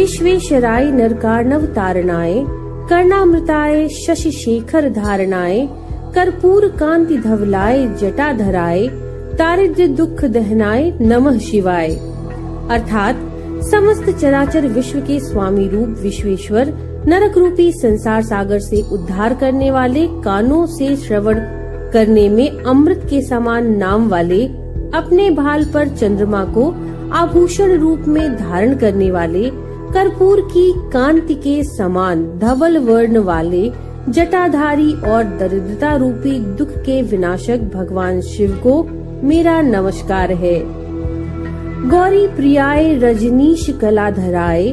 विश्वेश्वराय नरकार्णव तारणाय, कर्णामृताय शशि शेखर धारणाय, कर्पूर कांति धवलाय जटाधराय, दारिद्र्य दुख दहनाय नमः शिवाय। अर्थात समस्त चराचर विश्व के स्वामी रूप विश्वेश्वर नरक रूपी संसार सागर से उद्धार करने वाले, कानों से श्रवण करने में अमृत के समान नाम वाले, अपने भाल पर चंद्रमा को आभूषण रूप में धारण करने वाले, कर्पूर की कांति के समान धवल वर्ण वाले, जटाधारी और दरिद्रता रूपी दुख के विनाशक भगवान शिव को मेरा नमस्कार है। गौरी प्रियाय रजनीश कलाधराय,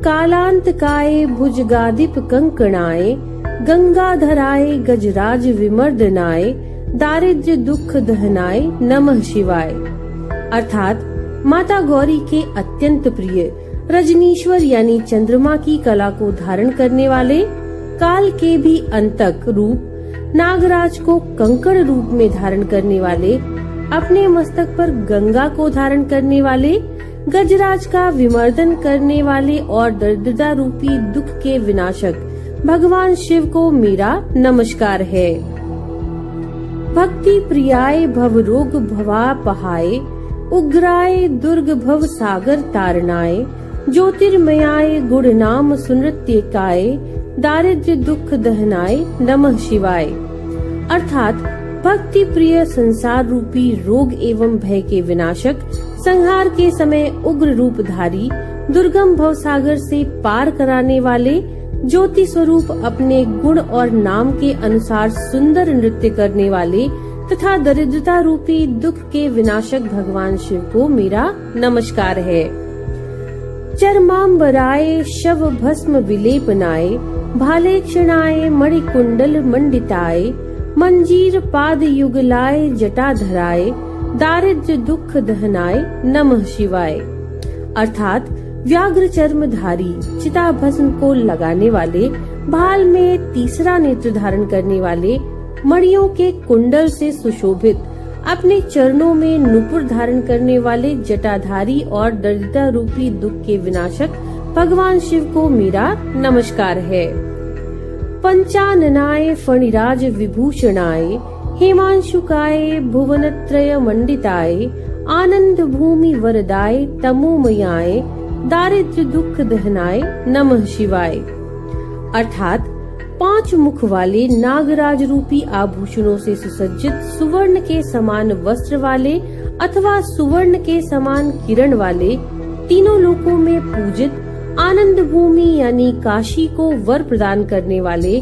कालांतकाय भुजगादीप कंकणाय, गंगाधराय गजराज विमर्दनाय, दारिद्र्य दुख दहनाय नमः शिवाय। अर्थात माता गौरी के अत्यंत प्रिय रजनीश्वर यानी चंद्रमा की कला को धारण करने वाले, काल के भी अंतक रूप नागराज को कंकड़ रूप में धारण करने वाले, अपने मस्तक पर गंगा को धारण करने वाले, गजराज का विमर्दन करने वाले और दरिद्रता रूपी दुख के विनाशक भगवान शिव को मेरा नमस्कार है। भक्ति प्रियाय भव रोग भवापहाय, उग्राय दुर्ग भव सागर तारणाय, ज्योतिर्मयाय गुण नाम सुनृत्यकाय, दारिद्र्य दुख दहनाय नमः शिवाय। अर्थात भक्ति प्रिय संसार रूपी रोग एवं भय के विनाशक, संहार के समय उग्र रूपधारी, दुर्गम भवसागर से पार कराने वाले, ज्योति स्वरूप अपने गुण और नाम के अनुसार सुंदर नृत्य करने वाले तथा दरिद्रता रूपी दुख के विनाशक भगवान शिव को मेरा नमस्कार है। चर्मांबराय शव भस्म विलेपनाय, भालेक्षणाय मणिकुंडल मंडिताय, मंजीर पाद युगलाय जटाधराय, दारिद्र्य दुख दहनाय नमः शिवाय। अर्थात व्याघ्र चर्मधारी, चिता भस्म को लगाने वाले, भाल में तीसरा नेत्र धारण करने वाले, मणियों के कुंडल से सुशोभित, अपने चरणों में नुपुर धारण करने वाले, जटाधारी और दरिद्रता रूपी दुख के विनाशक भगवान शिव को मेरा नमस्कार है। पंचाननाय फणिराज विभूषणाय, हेमांशुकाय भुवनत्रय मंडिताय, आनंद भूमि वरदाय तमोमयाय, दारिद्र्य दुख दहनाय नमः शिवाय। अर्थात 5 मुख वाले नागराज रूपी आभूषणों से सुसज्जित, सुवर्ण के समान वस्त्र वाले अथवा सुवर्ण के समान किरण वाले, तीनों लोकों में पूजित, आनंद भूमि यानी काशी को वर प्रदान करने वाले,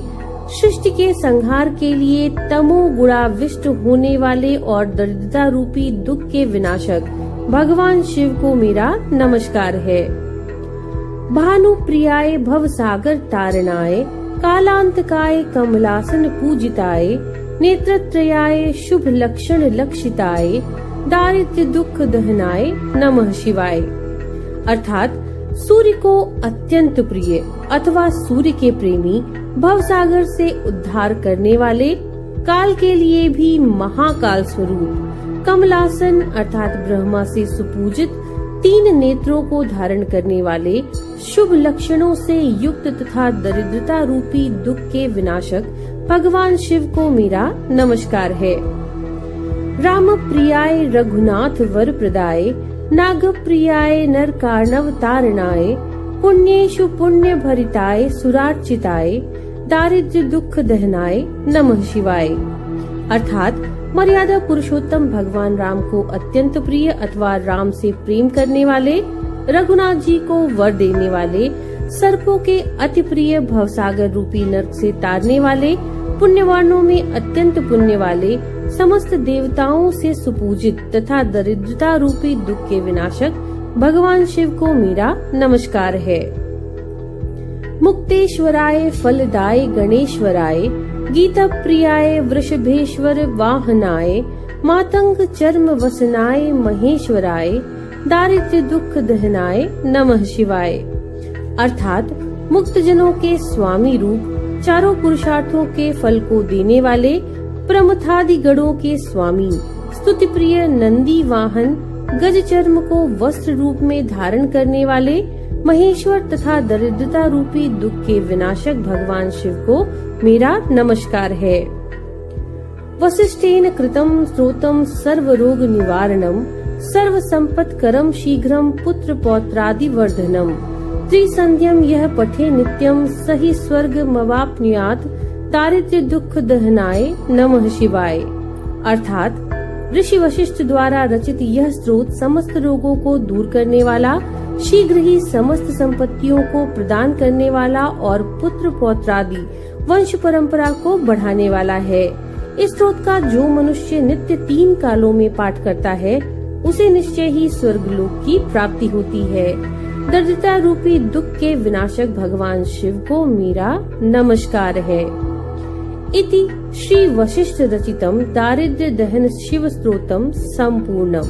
सृष्टि के संहार के लिए तमो गुणाविष्ट होने वाले और दरिद्रता रूपी दुख के विनाशक भगवान शिव को मेरा नमस्कार है। भानु प्रियाय भवसागर तारणाय, कालांतकाय कमलासन पूजिताय, नेत्रत्रयाय शुभ लक्षण लक्षिताय, दारिद्र्य दुख दहनाय नमः शिवाय। अर्थात सूर्य को अत्यंत प्रिय अथवा सूर्य के प्रेमी, भवसागर से उद्धार करने वाले, काल के लिए भी महाकाल स्वरूप, कमलासन अर्थात ब्रह्मा से सुपूजित, 3 नेत्रों को धारण करने वाले, शुभ लक्षणों से युक्त तथा दरिद्रता रूपी दुख के विनाशक भगवान शिव को मेरा नमस्कार है। राम प्रियाय रघुनाथ वर प्रदाय, नाग प्रियाय नरकार्णव तारणाय, पुण्येषु पुण्य भरिताय सुरार्चिताय, दारिद्र्य दुख दहनाय नमः शिवाय। अर्थात मर्यादा पुरुषोत्तम भगवान राम को अत्यंत प्रिय अथवा राम से प्रेम करने वाले, रघुनाथ जी को वर देने वाले, सर्पों के अति प्रिय भवसागर रूपी नरक से तारने वाले, पुण्यवानों में अत्यंत पुण्य वाले, समस्त देवताओं से सुपूजित तथा दरिद्रता रूपी दुख के विनाशक भगवान शिव को मेरा नमस्कार है। मुक्तेश्वराय फलदाय गणेश्वराय, गीता प्रियाय वृषभेश्वर वाहनाय, मातंग चर्म वसनाय महेश्वराय, दारिद्र्य दुख दहनाय नमः शिवाय। अर्थात मुक्त जनों के स्वामी रूप, चारों पुरुषार्थों के फल को देने वाले, प्रमथादि गणों के स्वामी, स्तुति प्रिय नंदी वाहन, गज चर्म को वस्त्र रूप में धारण करने वाले, महेश्वर तथा दरिद्रता रूपी दुख के विनाशक भगवान शिव को मेरा नमस्कार है। वसिष्ठेन कृतं स्तोत्रम सर्व रोग निवारणम सर्व संपत्करम शीघ्रम पुत्र पौत्रादि वर्धनम त्रिसंध्यम यह पठे नित्यम सही स्वर्ग मवाप्नुयात दारिद्र्य दुख दहनाय नमः शिवाय। अर्थात ऋषि वशिष्ठ द्वारा रचित यह स्तोत्र समस्त रोगों को दूर करने वाला, शीघ्र ही समस्त संपत्तियों को प्रदान करने वाला और पुत्र पौत्रादि वंश परंपरा को बढ़ाने वाला है। इस स्तोत्र का जो मनुष्य नित्य 3 कालों में पाठ करता है उसे निश्चय ही स्वर्गलोक की प्राप्ति होती है। दरिद्रता रूपी दुख के विनाशक भगवान शिव को मेरा नमस्कार है। इति श्री वशिष्ठ रचितम दारिद्र्य दहन शिव स्तोत्रम संपूर्णम।